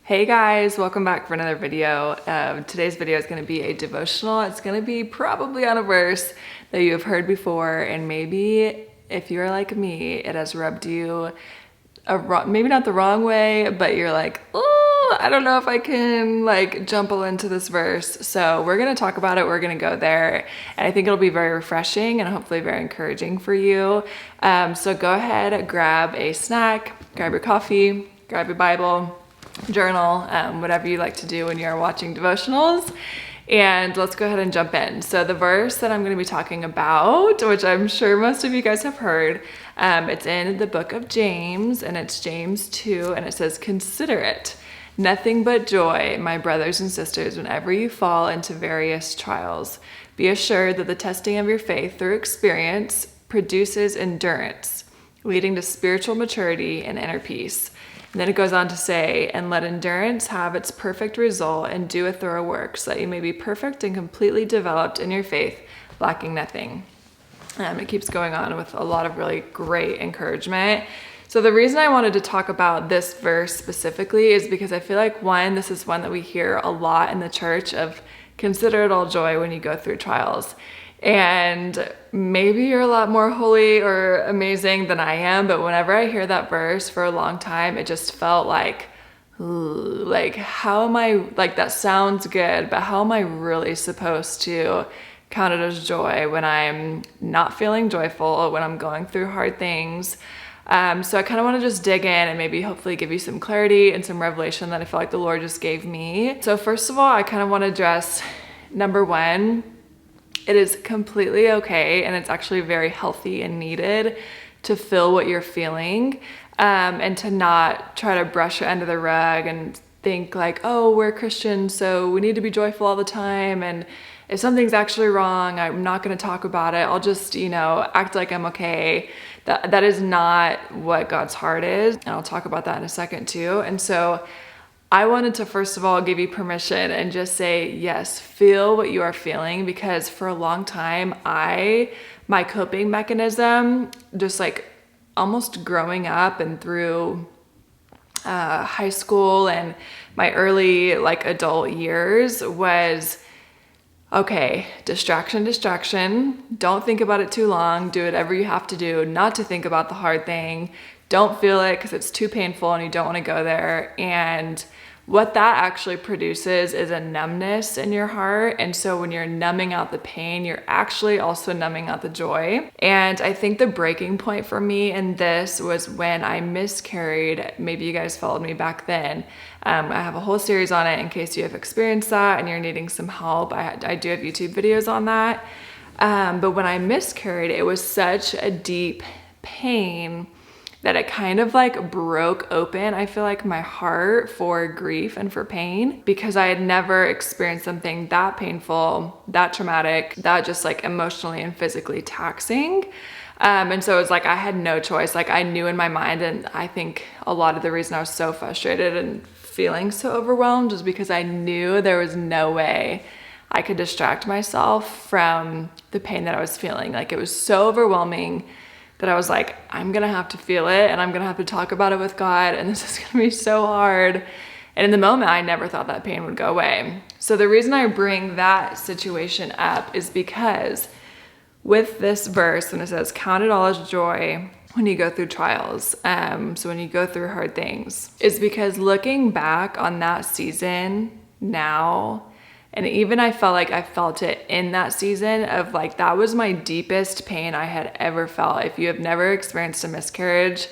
Hey guys, welcome back for another video. Today's video is going to be a devotional. It's going to be probably on a verse that you have heard before, and maybe if you're like me, it has rubbed you maybe not the wrong way, but you're like, oh, I don't know if I can jump into this verse. So we're going to talk about it. We're going to go there, and I think it'll be very refreshing and hopefully very encouraging for you. So go ahead, grab a snack, grab your coffee, grab your Bible, journal, whatever you like to do when you're watching devotionals, and let's go ahead and jump in. So the verse that I'm going to be talking about, which I'm sure most of you guys have heard, it's in the book of James, and it's James 2, and it says, "Consider it nothing but joy, my brothers and sisters, whenever you fall into various trials. Be assured that the testing of your faith through experience produces endurance, leading to spiritual maturity and inner peace." And then it goes on to say, "And let endurance have its perfect result, and do a thorough work, so that you may be perfect and completely developed in your faith, lacking nothing." It keeps going on with a lot of really great encouragement. So the reason I wanted to talk about this verse specifically is because I feel like, one, this is one that we hear a lot in the church of consider it all joy when you go through trials. And maybe you're a lot more holy or amazing than I am, but whenever I hear that verse for a long time, it just felt like how am I, that sounds good, but how am I really supposed to count it as joy when I'm not feeling joyful, when I'm going through hard things? So I kind of want to just dig in and maybe hopefully give you some clarity and some revelation that I feel like the Lord just gave me. So first of all, I kind of want to address number one. It is completely okay, and it's actually very healthy and needed to feel what you're feeling, and to not try to brush it under the rug and think like, oh, we're Christians, so we need to be joyful all the time, and if something's actually wrong, I'm not going to talk about it. I'll just, act like I'm okay. That is not what God's heart is, and I'll talk about that in a second too. And so I wanted to first of all give you permission and just say, yes, feel what you are feeling, because for a long time, my coping mechanism, just almost growing up and through high school and my early adult years, was, okay, distraction, don't think about it too long, do whatever you have to do not to think about the hard thing. Don't feel it because it's too painful and you don't want to go there. And what that actually produces is a numbness in your heart. And so when you're numbing out the pain, you're actually also numbing out the joy. And I think the breaking point for me in this was when I miscarried. Maybe you guys followed me back then. I have a whole series on it in case you have experienced that and you're needing some help. I do have YouTube videos on that. But when I miscarried, it was such a deep pain that it kind of broke open, I feel like, my heart for grief and for pain, because I had never experienced something that painful, that traumatic, that just emotionally and physically taxing. And so it was I had no choice. I knew in my mind, and I think a lot of the reason I was so frustrated and feeling so overwhelmed was because I knew there was no way I could distract myself from the pain that I was feeling. It was so overwhelming that I was like, I'm gonna have to feel it, and I'm gonna have to talk about it with God, and this is gonna be so hard. And in the moment, I never thought that pain would go away. So the reason I bring that situation up is because with this verse, when it says, count it all as joy when you go through trials, so when you go through hard things, is because looking back on that season now, and even I felt like I felt it in that season of that was my deepest pain I had ever felt. If you have never experienced a miscarriage,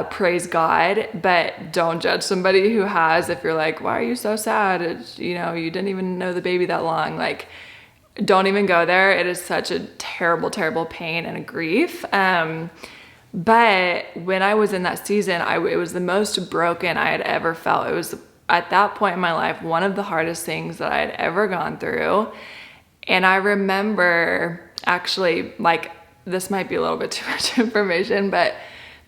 praise God, but don't judge somebody who has. If you're like, why are you so sad? You didn't even know the baby that long. Don't even go there. It is such a terrible, terrible pain and a grief. But when I was in that season, it was the most broken I had ever felt. It was, at that point in my life, one of the hardest things that I had ever gone through. And I remember actually, this might be a little bit too much information, but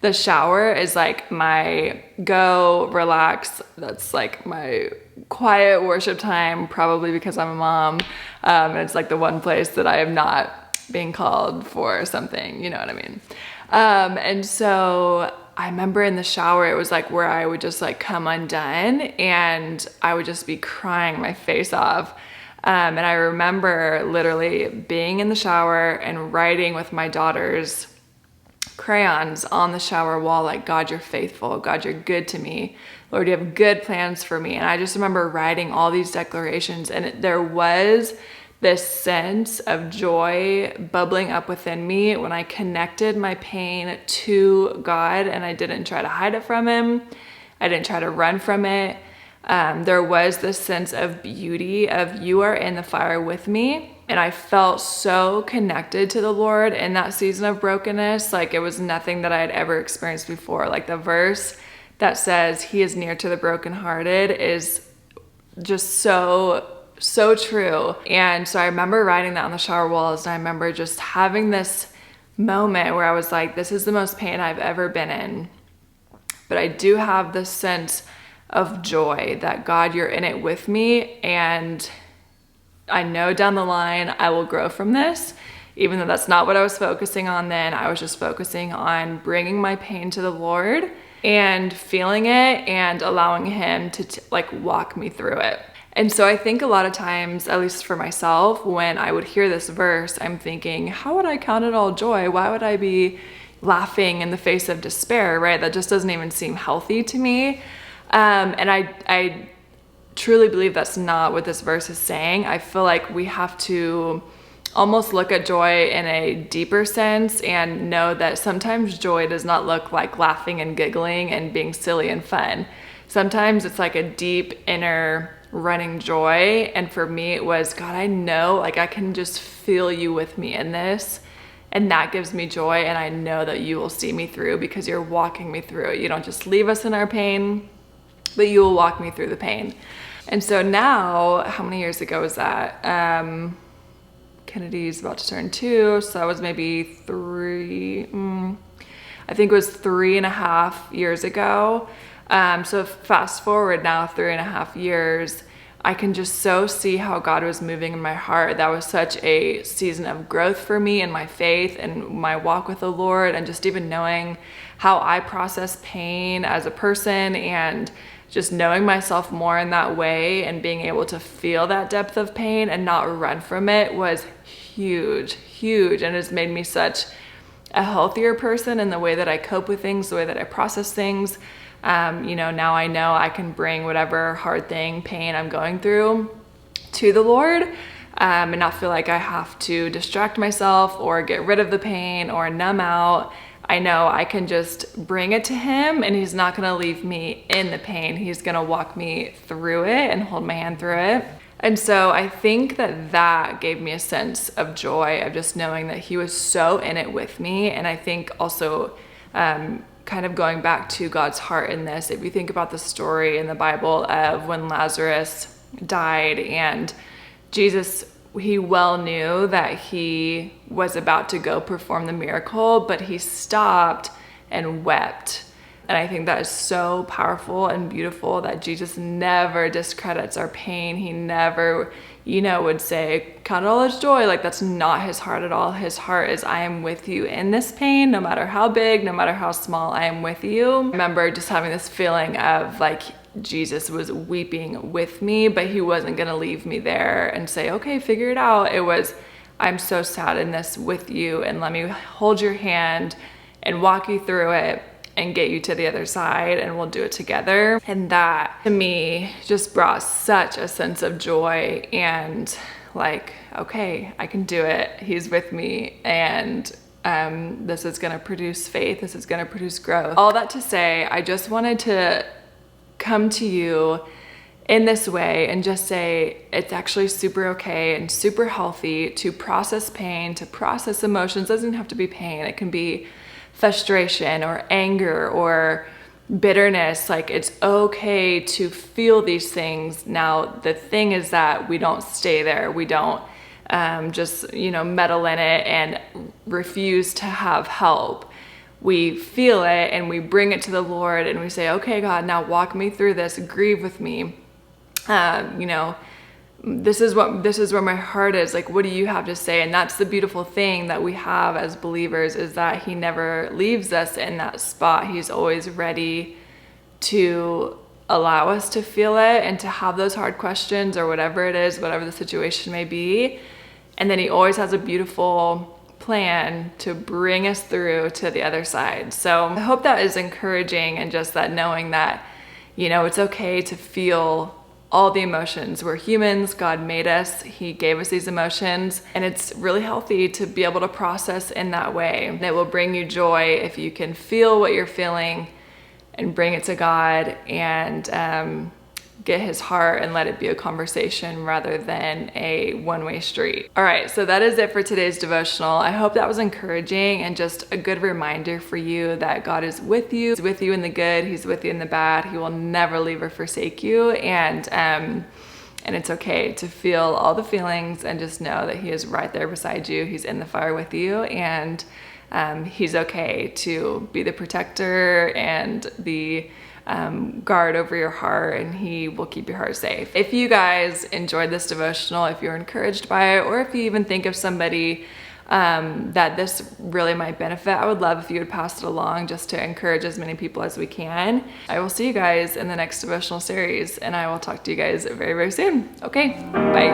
the shower is my go, relax. That's my quiet worship time, probably because I'm a mom. And it's the one place that I am not being called for something, you know what I mean? And so I remember in the shower, it was like where I would just like come undone and I would just be crying my face off. And I remember literally being in the shower and writing with my daughter's crayons on the shower wall, like, God, you're faithful. God, you're good to me. Lord, you have good plans for me. And I just remember writing all these declarations, and there was this sense of joy bubbling up within me when I connected my pain to God, and I didn't try to hide it from him. I didn't try to run from it. There was this sense of beauty of you are in the fire with me. And I felt so connected to the Lord in that season of brokenness. Like, it was nothing that I had ever experienced before. Like, the verse that says he is near to the brokenhearted is just so true. And so I remember writing that on the shower walls, and I remember just having this moment where I was like, this is the most pain I've ever been in. But I do have this sense of joy that, God, you're in it with me, and I know down the line I will grow from this. Even though that's not what I was focusing on then, I was just focusing on bringing my pain to the Lord and feeling it and allowing him to like walk me through it. And so I think a lot of times, at least for myself, when I would hear this verse, I'm thinking, how would I count it all joy? Why would I be laughing in the face of despair, right? That just doesn't even seem healthy to me. And I truly believe that's not what this verse is saying. I feel like we have to almost look at joy in a deeper sense and know that sometimes joy does not look like laughing and giggling and being silly and fun. Sometimes it's like a deep inner running joy. And for me, it was, God, I know, like, I can just feel you with me in this. And that gives me joy. And I know that you will see me through because you're walking me through it. You don't just leave us in our pain, but you will walk me through the pain. And so now, how many years ago was that? Kennedy's about to turn 2, so that was maybe 3, I think it was 3.5 years ago. So fast forward now 3.5 years, I can just so see how God was moving in my heart. That was such a season of growth for me in my faith and my walk with the Lord, and just even knowing how I process pain as a person, and just knowing myself more in that way and being able to feel that depth of pain and not run from it was huge, and has made me such a healthier person in the way that I cope with things, the way that I process things. Now I know I can bring whatever hard thing, pain I'm going through to the Lord, and not feel like I have to distract myself or get rid of the pain or numb out. I know I can just bring it to him, and he's not going to leave me in the pain. He's going to walk me through it and hold my hand through it. And so I think that gave me a sense of joy of just knowing that he was so in it with me. And I think also kind of going back to God's heart in this, if you think about the story in the Bible of when Lazarus died, and Jesus, he well knew that he was about to go perform the miracle, but he stopped and wept. And I think that is so powerful and beautiful that Jesus never discredits our pain. He never, would say, count it all as joy. Like, that's not his heart at all. His heart is, I am with you in this pain, no matter how big, no matter how small, I am with you. I remember just having this feeling of like, Jesus was weeping with me, but he wasn't going to leave me there and say, okay, figure it out. It was, I'm so sad in this with you, and let me hold your hand and walk you through it and get you to the other side, and we'll do it together. And that to me just brought such a sense of joy and like, okay, I can do it. He's with me, and this is going to produce faith. This is going to produce growth. All that to say, I just wanted to come to you in this way and just say it's actually super okay and super healthy to process pain, to process emotions. It doesn't have to be pain. It can be frustration or anger or bitterness. Like, it's okay to feel these things. Now, the thing is that we don't stay there. We don't just, meddle in it and refuse to have help. We feel it and we bring it to the Lord and we say, okay, God, now walk me through this, grieve with me, this is where my heart is. Like, what do you have to say? And that's the beautiful thing that we have as believers, is that he never leaves us in that spot. He's always ready to allow us to feel it and to have those hard questions, or whatever it is, whatever the situation may be. And then he always has a beautiful plan to bring us through to the other side. So I hope that is encouraging, and just that knowing that, you know, it's okay to feel all the emotions. We're humans. God made us. He gave us these emotions, and it's really healthy to be able to process in that way. And it will bring you joy if you can feel what you're feeling and bring it to God, and get his heart and let it be a conversation rather than a one-way street. All right, so that is it for today's devotional. I hope that was encouraging and just a good reminder for you that God is with you. He's with you in the good. He's with you in the bad. He will never leave or forsake you. And it's okay to feel all the feelings, and just know that he is right there beside you. He's in the fire with you, and he's okay to be the protector and the guard over your heart, and he will keep your heart safe. If you guys enjoyed this devotional, if you're encouraged by it, or if you even think of somebody that this really might benefit, I would love if you would pass it along, just to encourage as many people as we can. I will see you guys in the next devotional series, and I will talk to you guys very, very soon. Okay, bye.